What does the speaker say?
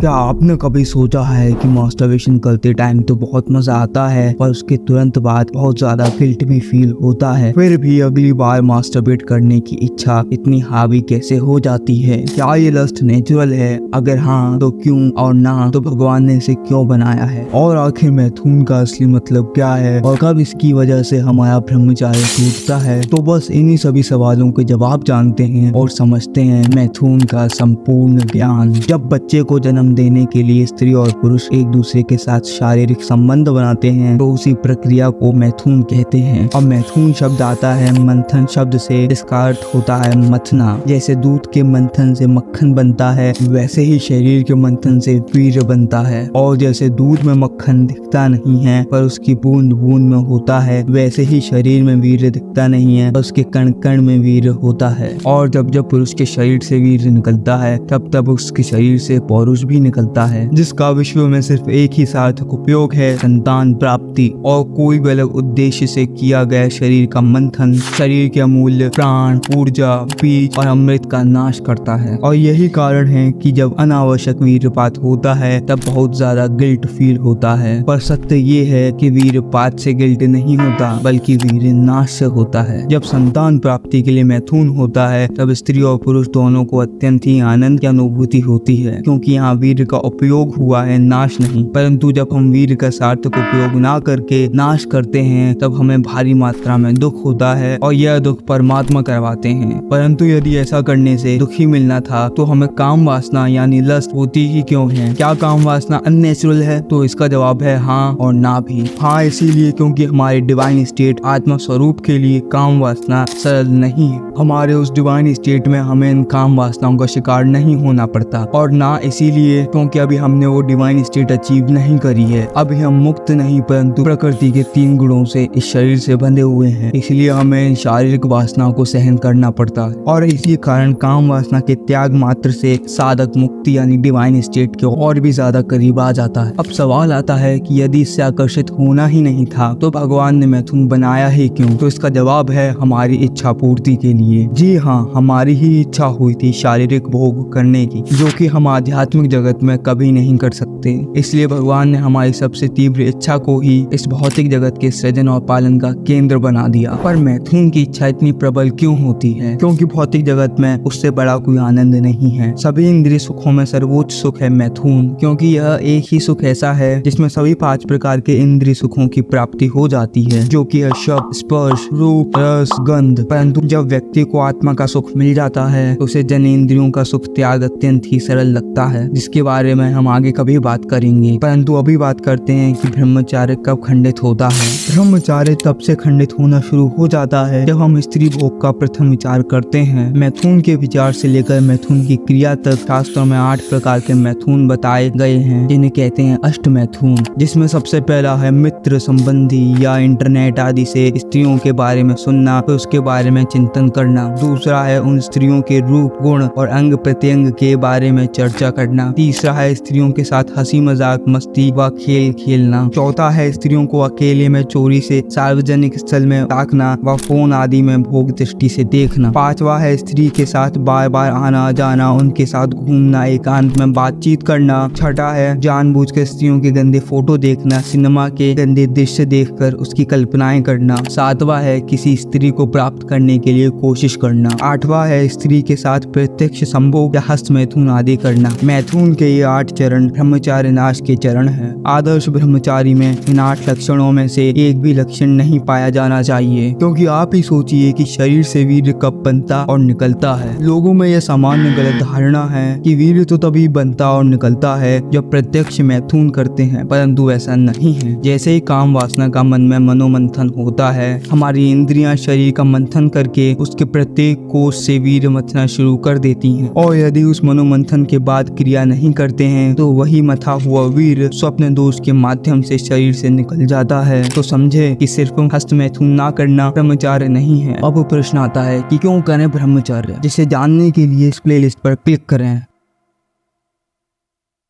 क्या आपने कभी सोचा है कि मास्टरबेशन करते टाइम तो बहुत मजा आता है पर उसके तुरंत बाद बहुत ज्यादा गिल्ट भी फील होता है, फिर भी अगली बार मास्टरबेट करने की इच्छा इतनी हावी कैसे हो जाती है? क्या ये लस्ट नेचुरल है? अगर हाँ तो क्यों, और ना तो भगवान ने इसे क्यों बनाया है? और आखिर मैथुन का असली मतलब क्या है और कब इसकी वजह से हमारा ब्रह्मचार्य टूटता है? तो बस इन्हीं सभी सवालों के जवाब जानते हैं और समझते हैं मैथुन का संपूर्ण ज्ञान। जब बच्चे को जन्म देने के लिए स्त्री और पुरुष एक दूसरे के साथ शारीरिक संबंध बनाते हैं तो उसी प्रक्रिया को मैथुन कहते हैं। और मैथुन शब्द आता है मंथन शब्द से, जिसका अर्थ होता है मथना। जैसे दूध के मंथन से मक्खन बनता है, वैसे ही शरीर के मंथन से वीर्य बनता है। और जैसे दूध में मक्खन दिखता नहीं है पर उसकी बूंद बूंद में होता है, वैसे ही शरीर में वीर्य दिखता नहीं है पर उसके कण कण में वीर्य होता है। और जब जब पुरुष के शरीर से वीर्य निकलता है तब तब उसके शरीर से पौरुष भी निकलता है, जिसका विश्व में सिर्फ एक ही सार्थक उपयोग है, संतान प्राप्ति। और कोई भी अलग उद्देश्य से किया गया शरीर का मंथन शरीर के अमूल्य प्राण, ऊर्जा, बीज और अमृत का नाश करता है। और यही कारण है कि जब अनावश्यक वीर्यपात होता है तब बहुत ज्यादा गिल्ट फील होता है। पर सत्य ये है कि वीर्यपात से गिल्ट नहीं होता बल्कि वीर्य नाश से होता है। जब संतान प्राप्ति के लिए मैथुन होता है तब स्त्री और पुरुष दोनों को अत्यंत ही आनंद की अनुभूति होती है, क्योंकि यहाँ वीर्य का उपयोग हुआ है, नाश नहीं। परंतु जब हम वीर्य का सार्थक उपयोग ना करके नाश करते हैं तब हमें भारी मात्रा में दुख होता है और यह दुख परमात्मा करवाते हैं। परंतु यदि ऐसा करने से दुख ही मिलना था तो हमें काम वासना यानी लस्ट होती ही क्यों है? क्या काम वासना अननेचुरल है? तो इसका जवाब है हाँ और ना भी। हाँ इसीलिए क्योंकि हमारे डिवाइन स्टेट आत्मा स्वरूप के लिए काम वासना सरल नहीं है। हमारे उस डिवाइन स्टेट में हमें इन काम वासनाओं का शिकार नहीं होना पड़ता। और ना इसीलिए क्योंकि अभी हमने वो डिवाइन स्टेट अचीव नहीं करी है। अभी हम मुक्त नहीं परंतु प्रकृति के 3 गुणों से इस शरीर से बंधे हुए हैं, इसलिए हमें इन शारीरिक वासनाओं को सहन करना पड़ता है। और इसी कारण काम वासना के त्याग मात्र से साधक मुक्ति यानी डिवाइन स्टेट के और भी ज्यादा करीब आ जाता है। अब सवाल आता है कि यदि इससे आकर्षित होना ही नहीं था तो भगवान ने मैथुन बनाया ही क्यों? तो इसका जवाब है हमारी इच्छा पूर्ति के लिए। जी हाँ, हमारी ही इच्छा हुई थी शारीरिक भोग करने की, जो कि हम आध्यात्मिक जगत में कभी नहीं कर सकते। इसलिए भगवान ने हमारी सबसे तीव्र इच्छा को ही इस भौतिक जगत के सृजन और पालन का केंद्र बना दिया। पर मैथुन की इच्छा इतनी प्रबल क्यों होती है? क्योंकि भौतिक जगत में उससे बड़ा कोई आनंद नहीं है। सभी इंद्रिय सुखों में सर्वोच्च सुख है मैथुन, क्योंकि यह एक ही सुख ऐसा है जिसमें सभी 5 प्रकार के इंद्रिय सुखों की प्राप्ति हो जाती है, जो कि है शब्द, स्पर्श, रूप, रस, गंध। परंतु जब व्यक्ति को आत्मा का सुख मिल जाता है तो उसे जनेंद्रियों का सुख त्याग अत्यंत ही सरल लगता है, जिसके बारे में हम आगे कभी बात करेंगे। परंतु अभी बात करते हैं कि ब्रह्मचार्य कब खंडित होता है। ब्रह्मचार्य तब से खंडित होना शुरू हो जाता है जब हम स्त्री भोग का प्रथम विचार करते हैं। मैथुन के विचार से लेकर मैथुन की क्रिया तक शास्त्रों में 8 प्रकार के मैथुन बताए गए हैं, जिन्हें कहते हैं अष्ट मैथुन। जिसमें सबसे पहला है मित्र संबंधी या इंटरनेट आदि से स्त्रियों के बारे में सुनना, फिर उसके बारे में चिंतन करना। दूसरा है उन स्त्रियों के रूप, गुण और अंग प्रत्यंग के बारे में चर्चा करना। तीसरा है स्त्रियों के साथ हंसी मजाक, मस्ती व खेल खेलना। चौथा है स्त्रियों को अकेले में चोरी से सार्वजनिक स्थल में ताकना व फोन आदि में भोग दृष्टि से देखना। पांचवा है स्त्री के साथ बार बार आना जाना, उनके साथ घूमना, एकांत में बातचीत करना। छठा है जानबूझकर स्त्रियों के गंदे फोटो देखना, सिनेमा के गंदे दृश्य देखकर उसकी कल्पनाएं करना। सातवां है किसी स्त्री को प्राप्त करने के लिए कोशिश करना। आठवां है स्त्री के साथ प्रत्यक्ष संभोग या हस्त मैथुन आदि करना। मैथुन के ये 8 चरण ब्रह्मचार्य नाश के चरण हैं। आदर्श ब्रह्मचारी में इन 8 लक्षणों में से एक भी लक्षण नहीं पाया जाना चाहिए, क्योंकि आप ही सोचिए कि शरीर से वीर्य कब बनता और निकलता है। लोगों में यह सामान्य गलत धारणा है कि वीर्य तो तभी बनता और निकलता है जब प्रत्यक्ष मैथुन करते हैं, परंतु ऐसा नहीं है। जैसे ही काम वासना का मन में मनोमंथन होता है, हमारी इंद्रियां शरीर का मंथन करके उसके प्रत्येक कोष से वीर्य मथना शुरू कर देती हैं। और यदि उस मनोमंथन के बाद क्रिया नहीं करते हैं तो वही मथा हुआ वीर्य स्वप्न दोष के माध्यम से शरीर से निकल जाता है। तो समझे कि सिर्फ हस्त मैथुन ना करना ब्रह्मचार्य नहीं है। अब प्रश्न आता है कि क्यों करें ब्रह्मचार्य? जिसे जानने के लिए इस प्लेलिस्ट पर क्लिक करें।